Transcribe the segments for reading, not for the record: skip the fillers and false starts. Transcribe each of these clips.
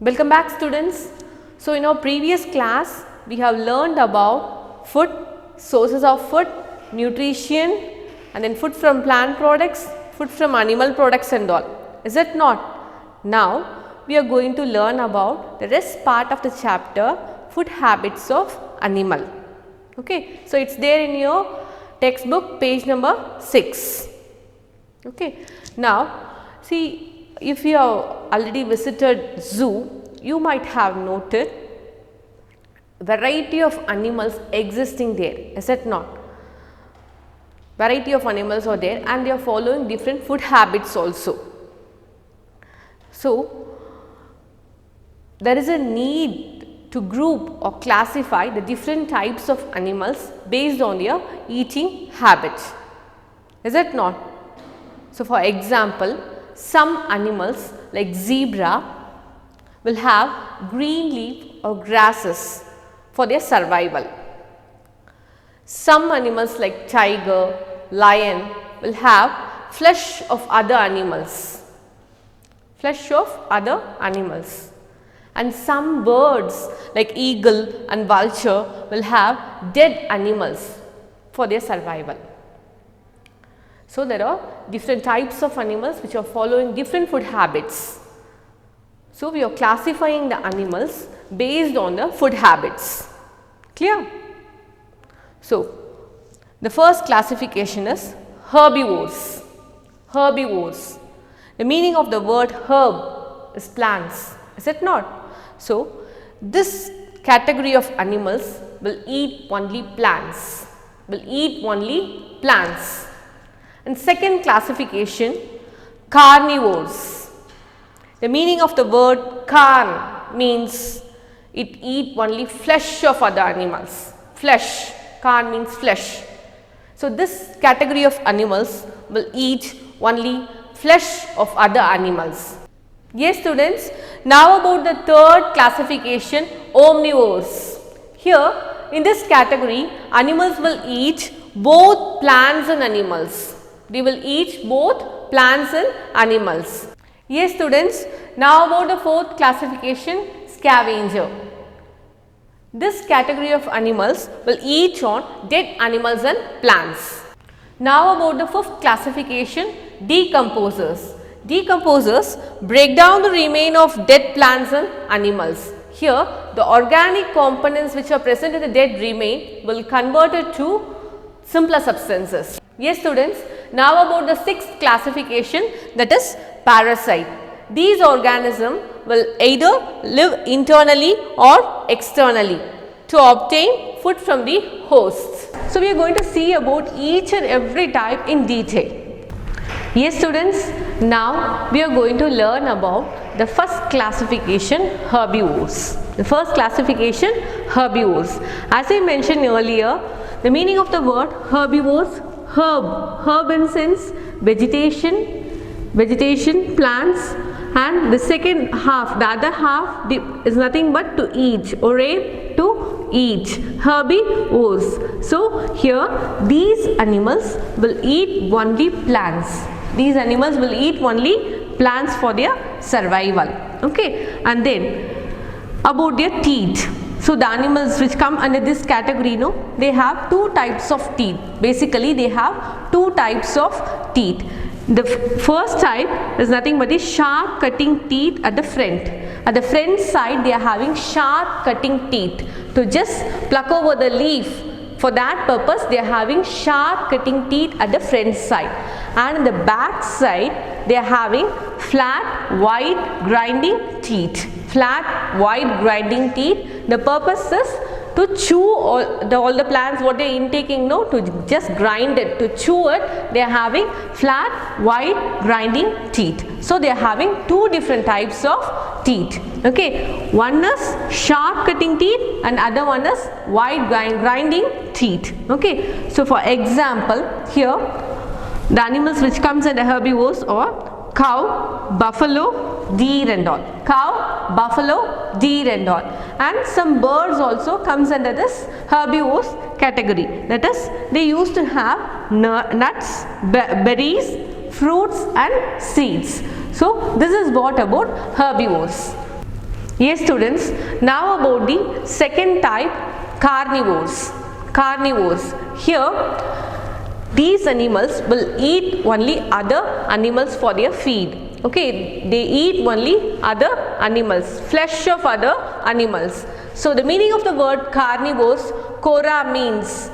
Welcome back students. So in our previous class we have learned about food, sources of food, nutrition and then food from plant products, food from animal products and all. Is it not? Now we are going to learn about the rest part of the chapter, food habits of animal. Okay. So it's there in your textbook page number 6. Okay. Now see, if you have already visited zoo, you might have noted variety of animals existing there, is it not? Variety of animals are there and they are following different food habits also. So there is a need to group or classify the different types of animals based on their eating habits, is it not? So for example, some animals like zebra will have green leaf or grasses for their survival. Some animals like tiger, lion will have flesh of other animals, and some birds like eagle and vulture will have dead animals for their survival. So there are different types of animals which are following different food habits. So we are classifying the animals based on the food habits. Clear? So the first classification is herbivores. Herbivores. The meaning of the word herb is plants, is it not? So this category of animals will eat only plants, And second classification, carnivores. The meaning of the word carn means it eat only flesh of other animals. Flesh, carn means flesh. So this category of animals will eat only flesh of other animals. Yes students, now about the third classification, omnivores. Here in this category, animals will eat both plants and animals. They will eat both plants and animals. Yes students, now about the fourth classification, scavenger. This category of animals will eat on dead animals and plants. Now about the fifth classification, decomposers. Decomposers break down the remain of dead plants and animals. Here the organic components which are present in the dead remain will convert it to simpler substances. Yes students, now about the sixth classification, that is parasite. These organisms will either live internally or externally to obtain food from the hosts. So we are going to see about each and every type in detail. Yes students, now we are going to learn about the first classification, herbivores. The first classification, herbivores. As I mentioned earlier, the meaning of the word herbivores, herb in sense vegetation, plants, and the second half, the other half is nothing but to eat, or to eat, herbivores. So here these animals will eat only plants. These animals will eat only plants for their survival. Okay, and then about their teeth. So the animals which come under this category, they have two types of teeth. Basically they have two types of teeth. The first type is nothing but the sharp cutting teeth at the front. At the front side they are having sharp cutting teeth to just pluck over the leaf. For that purpose they are having sharp cutting teeth at the front side, and in the back side they are having flat white grinding teeth. Flat white grinding teeth. The purpose is to chew all the plants what they are intaking, to just grind it, to chew it. They are having flat white grinding teeth. So they are having two different types of teeth. Okay, one is sharp cutting teeth and other one is white grinding teeth. Okay, so for example, here the animals which comes under herbivores are cow, buffalo, deer and all. Cow, buffalo, deer and all. And some birds also comes under this herbivores category. That is, they used to have nuts, berries, fruits and seeds. So this is what about herbivores. Yes students, now about the second type, carnivores. Carnivores. Here these animals will eat only other animals for their feed. Okay, they eat only other animals, flesh of other animals. So the meaning of the word carnivores, cora means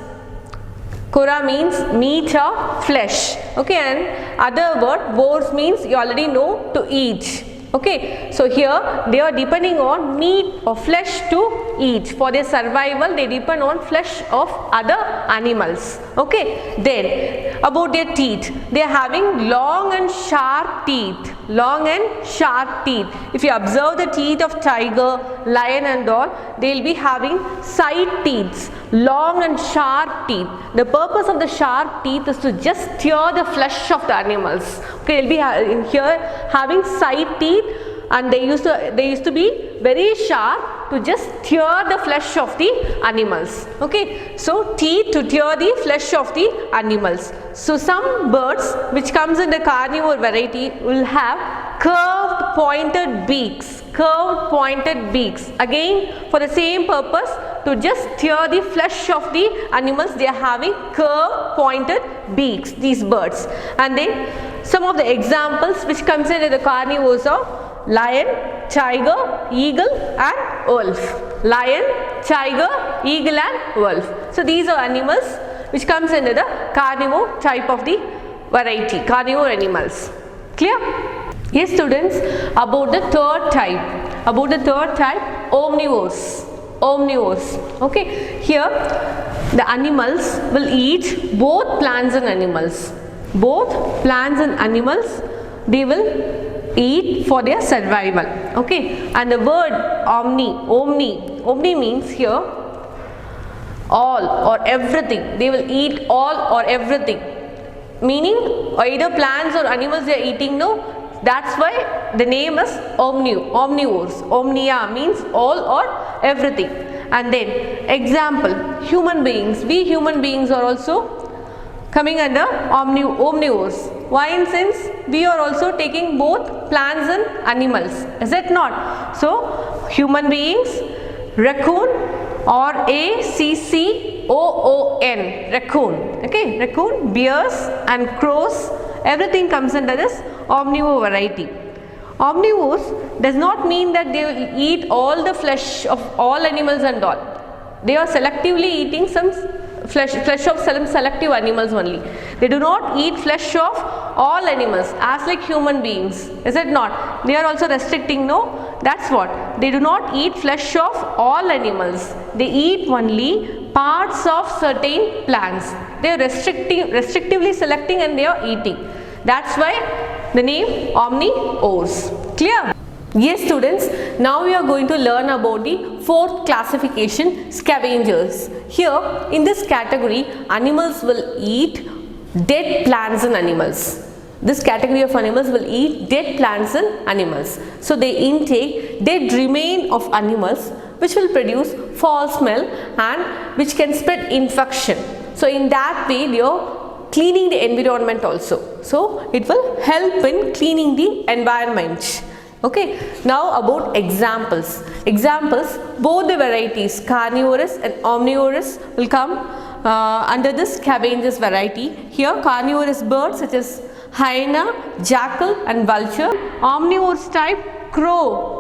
meat or flesh. Okay, and other word vores means you already know, to eat. Okay, so here they are depending on meat or flesh to eat. For their survival they depend on flesh of other animals. Okay, then about their teeth, they are having long and sharp teeth. Long and sharp teeth. If you observe the teeth of tiger, lion and all, they will be having side teeth, long and sharp teeth. The purpose of the sharp teeth is to just tear the flesh of the animals. Okay, they will be here having side teeth, and they used to be very sharp to just tear the flesh of the animals. Okay, so teeth to tear the flesh of the animals. So some birds which comes in the carnivore variety will have curved pointed beaks. Curved pointed beaks, again for the same purpose, to just tear the flesh of the animals. They are having curved pointed beaks, these birds. And then some of the examples which consider the carnivores are lion, tiger, eagle and wolf. Lion, tiger, eagle and wolf. So these are animals which comes under the carnivore type of the variety, carnivore animals. Clear? Yes students, about the third type, omnivores. Omnivores. Okay, here the animals will eat both plants and animals. Both plants and animals they will eat for their survival. Okay, and the word omni means here all or everything. They will eat all or everything, meaning either plants or animals they are eating. No, that's why the name is omnivores. Omnia means all or everything. And then example, human beings. We human beings are also coming under omnivores. Why? Since we are also taking both plants and animals, is it not? So human beings, raccoon, RACCOON, raccoon. Okay, raccoon, bears and crows, everything comes under this omnivore variety. Omnivores does not mean that they will eat all the flesh of all animals and all. They are selectively eating some flesh of some selective animals only. They do not eat flesh of all animals as like human beings, is it not? They are also restricting. No, that's what. They do not eat flesh of all animals. They eat only parts of certain plants. They are restrictively selecting and they are eating. That's why the name omnivores. Clear? Yes students, now we are going to learn about the fourth classification, scavengers. Here in this category, animals will eat dead plants and animals. This category of animals will eat dead plants and animals. So they intake dead remain of animals which will produce foul smell and which can spread infection. So in that way they are cleaning the environment also. So it will help in cleaning the environment. Okay, now about examples. Examples, both the varieties carnivorous and omnivorous will come under this scavengers variety. Here carnivorous birds such as hyena, jackal and vulture. Omnivorous type, crow.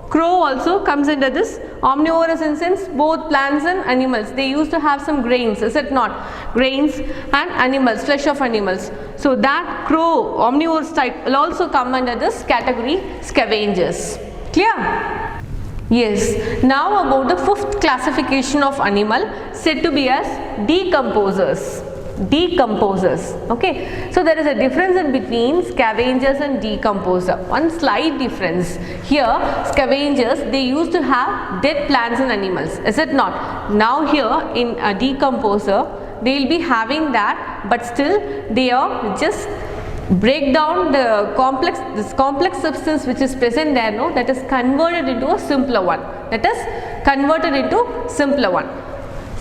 Crow also comes under this. Omnivorous in sense both plants and animals. They used to have some grains, is it not? Grains and animals, flesh of animals. So that crow, omnivorous type will also come under this category, scavengers. Clear? Yes. Now about the fifth classification of animal, said to be as decomposers. Decomposers. Okay, so there is a difference in between scavengers and decomposer. One slight difference. Here scavengers they used to have dead plants and animals, is it not? Now here in a decomposer they will be having that, but still they are just break down the complex substance which is present there, no, that is converted into a simpler one.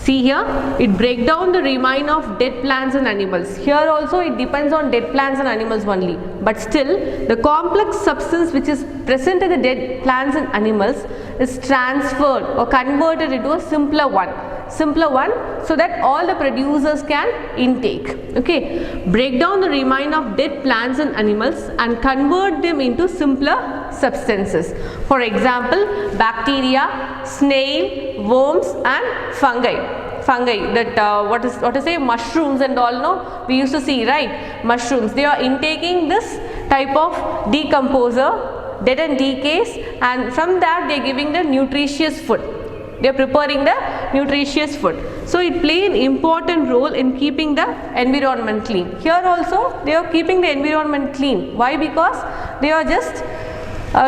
See here, it break down the remain of dead plants and animals. Here also it depends on dead plants and animals only. But still, the complex substance which is present in the dead plants and animals, is transferred or converted into a simpler one so that all the producers can intake. Okay, break down the remain of dead plants and animals and convert them into simpler substances. For example, bacteria, snail, worms and fungi that what to say, mushrooms and all, no, we used to see, right? Mushrooms, they are intaking this type of decomposer, dead and decays, and from that they are giving the nutritious food. They are preparing the nutritious food. So it play an important role in keeping the environment clean. Here also they are keeping the environment clean. Why? Because they are just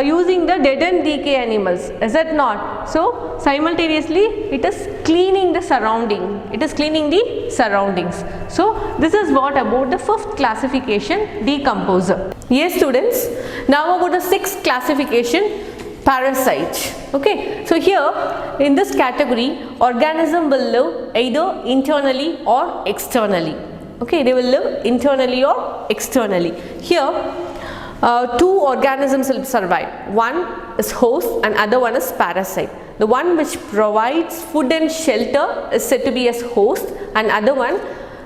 using the dead and decay animals, is it not? So simultaneously it is cleaning the surrounding, it is cleaning the surroundings. So this is what about the fifth classification, decomposer. Yes students, now about the sixth classification, parasite. Okay, so here in this category, organism will live either internally or externally. Okay, they will live internally or externally. Here two organisms will survive. One is host and other one is parasite. The one which provides food and shelter is said to be as host, and other one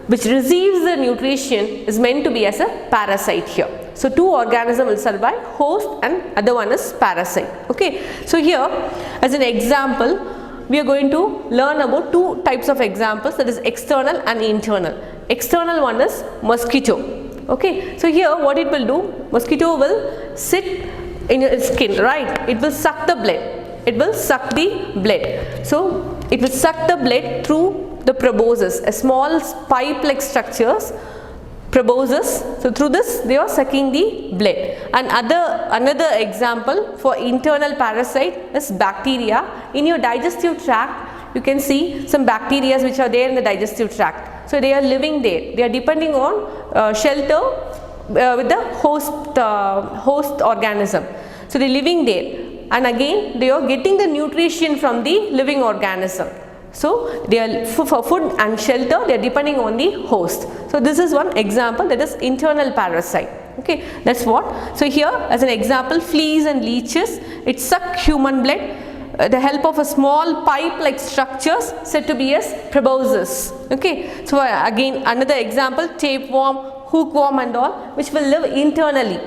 which receives the nutrition is meant to be as a parasite here. So two organisms will survive, host and other one is parasite. Okay, so here as an example we are going to learn about two types of examples, that is external and internal. External one is mosquito. Okay, so here what it will do, mosquito will sit in your skin, right? It will suck the blood, it will suck the blood. So it will suck the blood through the proboscis, a small pipe like structures, proboscis. So through this they are sucking the blood. And another example for internal parasite is bacteria. In your digestive tract you can see some bacteria which are there in the digestive tract. So they are living there, they are depending on shelter with the host organism. So they are living there, and again they are getting the nutrition from the living organism. So they are for food and shelter, they are depending on the host. So this is one example, that is internal parasite. Okay, that's what. So here as an example, fleas and leeches, it suck human blood. The help of a small pipe like structures said to be as proboscis. Okay, so again another example, tapeworm, hookworm and all, which will live internally,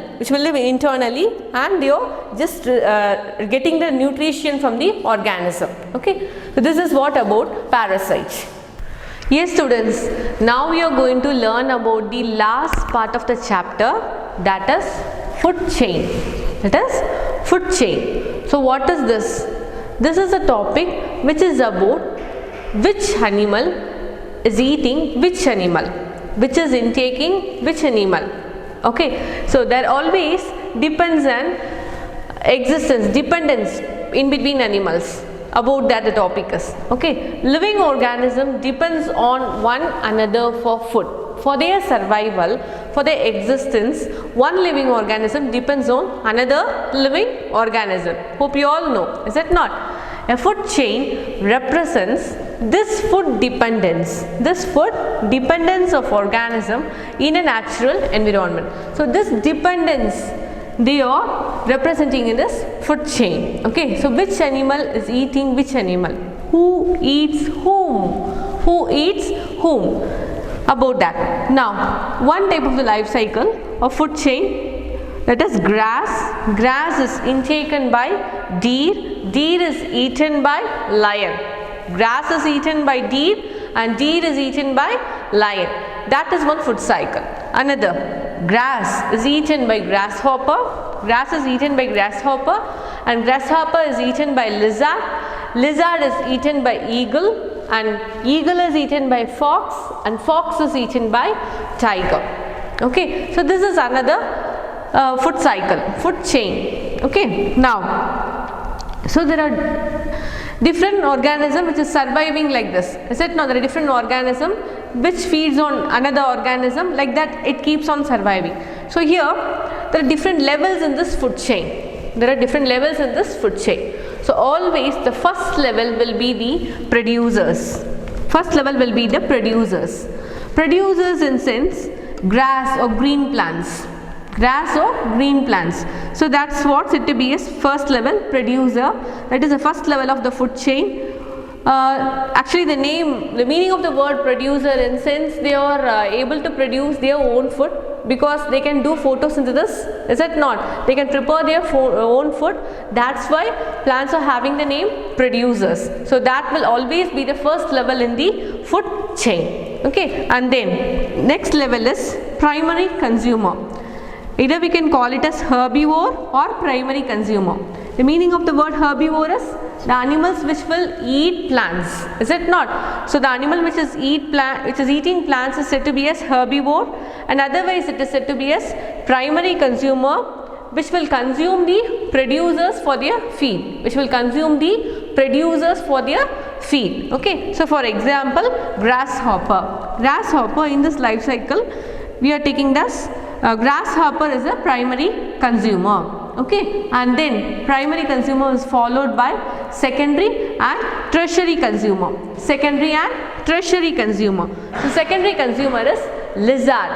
and they are just getting the nutrition from the organism. Okay, so this is what about parasites. Yes students, now we are going to learn about the last part of the chapter, that is food chain. So what is this? This is a topic which is about which animal is eating which animal, which is intaking which animal. Okay, so there always depends on existence, dependence in between animals. About that the topic is. Okay, living organism depends on one another for food. For their survival, for their existence, one living organism depends on another living organism. Hope you all know, is it not? A food chain represents this food dependence of organism in a natural environment. So this dependence they are representing in this food chain. Okay, so which animal is eating which animal? Who eats whom? Who eats whom? About that. Now, one type of the life cycle of food chain, that is grass. Grass is intaken by deer. Deer is eaten by lion. Grass is eaten by deer and deer is eaten by lion. That is one food cycle. Another, grass is eaten by grasshopper. Grass is eaten by grasshopper and grasshopper is eaten by lizard. Lizard is eaten by eagle and eagle is eaten by fox and fox is eaten by tiger. Okay, so this is another food cycle, food chain. Okay, now, so there are different organism which is surviving like this. Is it not? There are different organism which feeds on another organism, like that it keeps on surviving. So here there are different levels in this food chain. So always the first level will be the producers. Producers in sense grass or green plants. grass or green plants. So that's what said to be as first level producer, that is the first level of the food chain. Actually the meaning of the word producer, in sense they are able to produce their own food because they can do photosynthesis, is it not? They can prepare their own food, that's why plants are having the name producers. So that will always be the first level in the food chain. Okay, and then next level is primary consumer. Either we can call it as herbivore or primary consumer. The meaning of the word herbivore is the animals which will eat plants, is it not? So the animal which is eating plants is said to be as herbivore, and otherwise it is said to be as primary consumer, which will consume the producers for their feed, Okay, so for example, grasshopper in this life cycle we are taking this grasshopper is a primary consumer. Okay, and then primary consumer is followed by secondary and tertiary consumer. So secondary consumer is lizard.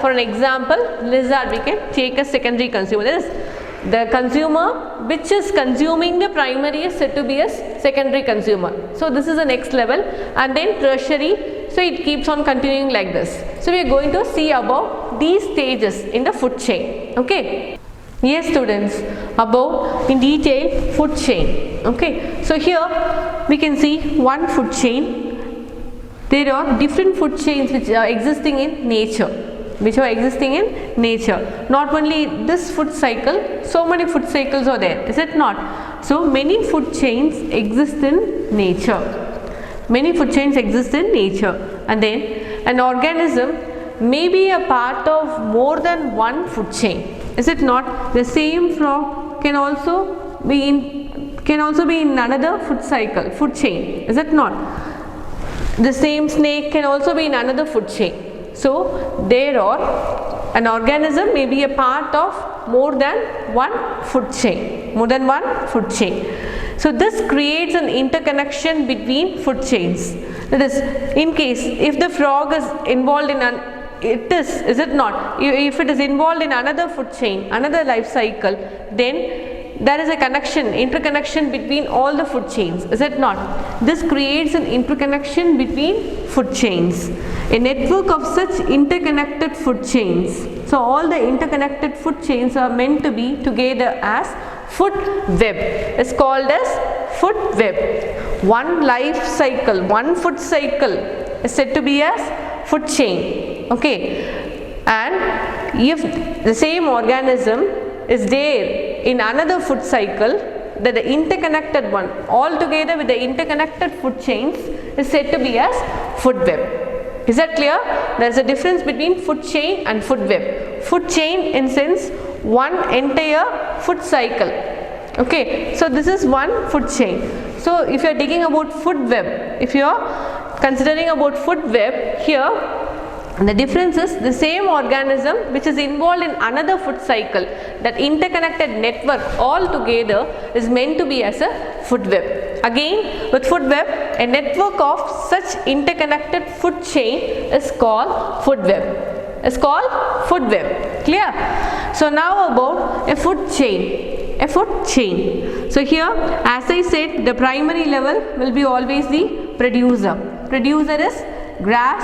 For an example, lizard we can take a secondary consumer. That is, the consumer which is consuming the primary is said to be as secondary consumer. So this is the next level, and then tertiary. So it keeps on continuing like this. So we are going to see about these stages in the food chain. Okay. Yes students, about in detail food chain. Okay, so here we can see one food chain. There are different food chains which are existing in nature. Not only this food cycle, so many food cycles are there, is it not? So many food chains exist in nature. And then an organism may be a part of more than one food chain. Is it not? The same frog can also be in another food chain. Is it not? The same snake can also be in another food chain. So there are an organism may be a part of more than one food chain. So this creates an interconnection between food chains. That is, in case if the frog is involved in is it not? If it is involved in another food chain, another life cycle, then there is a interconnection between all the food chains, is it not? This creates an interconnection between food chains. A network of such interconnected food chains. So all the interconnected food chains are meant to be together as food web. It's called as food web. One life cycle, one food cycle is said to be as food chain. Okay, and if the same organism is there in another food cycle, that the interconnected one all together with the interconnected food chains is said to be as food web. Is that clear? There is a difference between food chain and food web. Food chain in sense one entire food cycle. Okay, so this is one food chain. So if you are taking about food web, if you are considering about food web, here the difference is the same organism which is involved in another food cycle, that interconnected network all together is meant to be as a food web. Again, with food web, a network of such interconnected food chain is called food web. Clear? So now about a food chain. So here, as I said, the primary level will be always the producer. Producer is grass,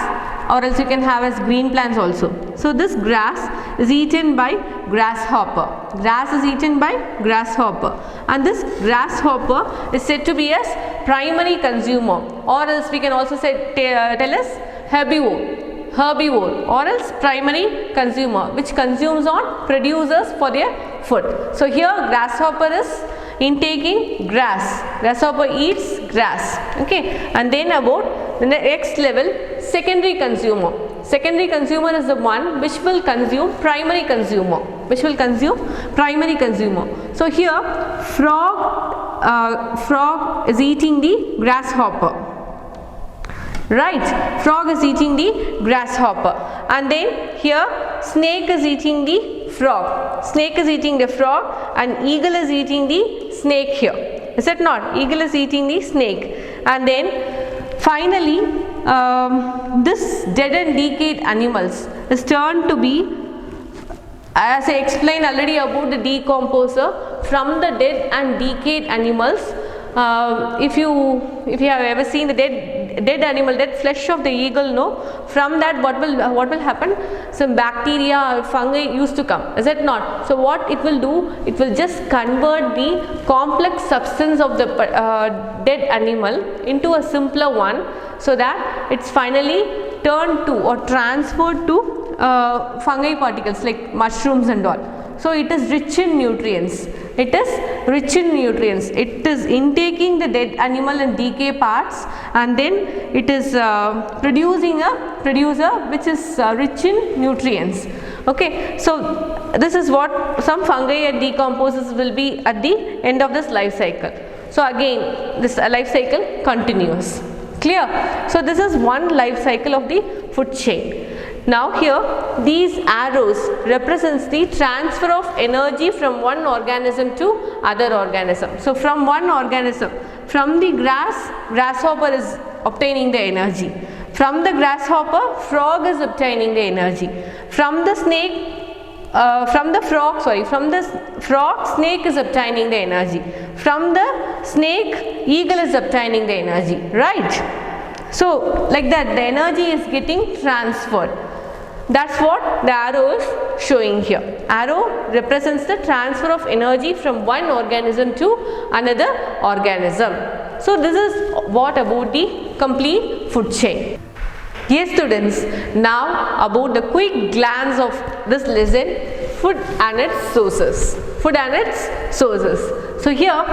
or else you can have as green plants also. So this grass is eaten by grasshopper. And this grasshopper is said to be as primary consumer, or else we can also say tell us herbivore, or else primary consumer, which consumes on producers for their food. So here grasshopper is intaking grass. Grasshopper eats grass. Okay, and then about the next level, secondary consumer. Secondary consumer is the one which will consume primary consumer. So here frog is eating the grasshopper. Right, frog is eating the grasshopper, and then here snake is eating the frog. And eagle is eating the snake here. Is it not? Eagle is eating the snake, and then finally this dead and decayed animals is turned to be As I explained already about the decomposer, from the dead and decayed animals, if you have ever seen the dead animal, dead flesh of the eagle, no, from that what will happen? Some bacteria or fungi used to come, is it not? So what it will do, it will just convert the complex substance of the dead animal into a simpler one, so that it's finally turned to or transferred to fungi particles like mushrooms and all. So it is rich in nutrients. It is rich in nutrients. It is intaking the dead animal and decay parts, and then it is producing a producer which is rich in nutrients. Okay, so this is what some fungi and decomposers will be at the end of this life cycle. So again, this life cycle continues. Clear? So this is one life cycle of the food chain. Now here these arrows represents the transfer of energy from one organism to other organism. So from one organism, from the grasshopper is obtaining the energy. From the grasshopper, frog is obtaining the energy. From the frog, snake is obtaining the energy. From the snake, eagle is obtaining the energy, right? So like that, the energy is getting transferred. That's what the arrow is showing here. Arrow represents the transfer of energy from one organism to another organism. So this is what about the complete food chain. Yes students, now about the quick glance of this lesson, food and its sources. Food and its sources. So here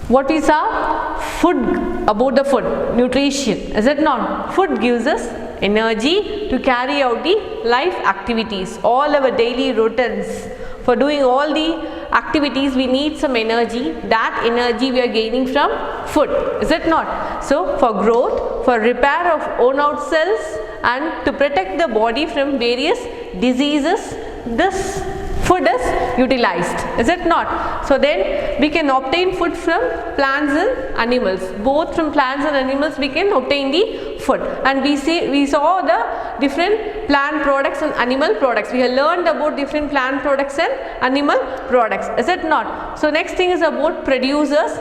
what we saw, food, about the food, nutrition, is it not? Food gives us energy to carry out the life activities, all our daily routines. For doing all the activities we need some energy. That energy we are gaining from food, is it not? So for growth, for repair of worn out cells, and to protect the body from various diseases, this food is utilized, is it not? So then we can obtain food from plants and animals. Both from plants and animals we can obtain the food. And we saw the different plant products and animal products. We have learned about different plant products and animal products, is it not? So next thing is about producers.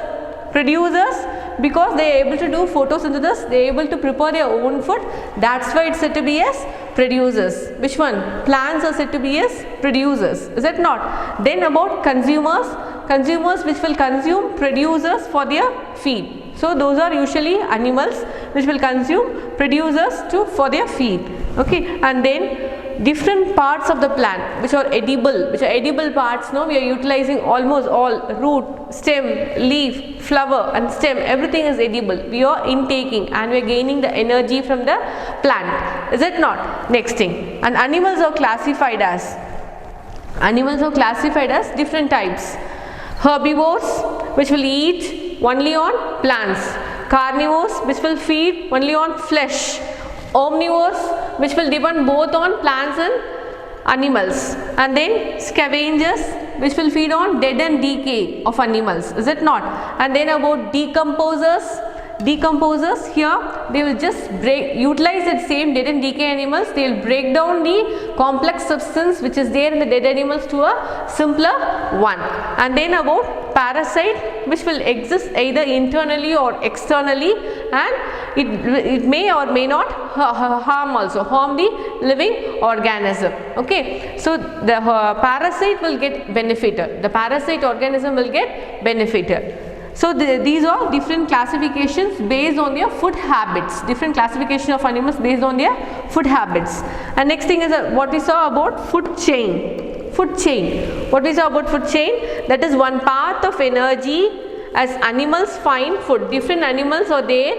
Because they are able to do photosynthesis, they are able to prepare their own food. That's why it's said to be as producers. Which one? Plants are said to be as producers, is it not? Then about consumers which will consume producers for their feed. So those are usually animals which will consume producers for their feed. Okay, and then different parts of the plant which are edible parts. No, we are utilizing almost all: root, stem, leaf, flower and stem. Everything is edible. We are intaking and we are gaining the energy from the plant, is it not? Next thing, and animals are classified as different types. Herbivores which will eat only on plants, carnivores which will feed only on flesh, omnivores which will depend both on plants and animals, and then scavengers which will feed on dead and decay of animals, is it not? And then about decomposers here, they will just utilize that same dead and decay animals. They will break down the complex substance which is there in the dead animals to a simpler one. And then about parasite which will exist either internally or externally, and it may or may not harm the living organism. Okay, so the parasite will get benefited, the parasite organism will get benefited. So these are different classifications based on their food habits, different classification of animals based on their food habits. And next thing is what we saw about food chain. What we saw about food chain, that is one path of energy as animals find food. Different animals are there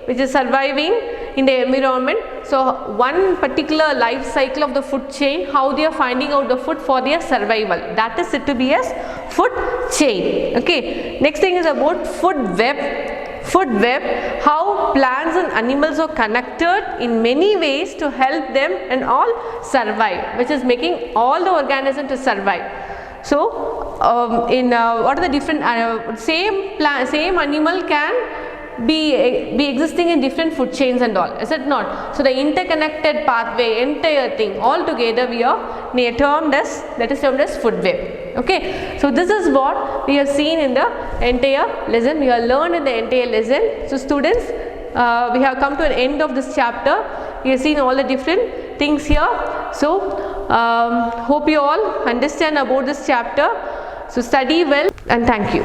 which is surviving in the environment. So one particular life cycle of the food chain, how they are finding out the food for their survival, that is said to be as food chain. Okay, next thing is about food web, how plants and animals are connected in many ways to help them and all survive, which is making all the organisms to survive. So what are the different same animal can be existing in different food chains and all, is it not? So the interconnected pathway, entire thing all together we are termed as, that is termed as food web. Okay, so this is what we have seen in the entire lesson, we have learned in the entire lesson. So students, we have come to an end of this chapter. We have seen all the different things here. So hope you all understand about this chapter. So study well and thank you.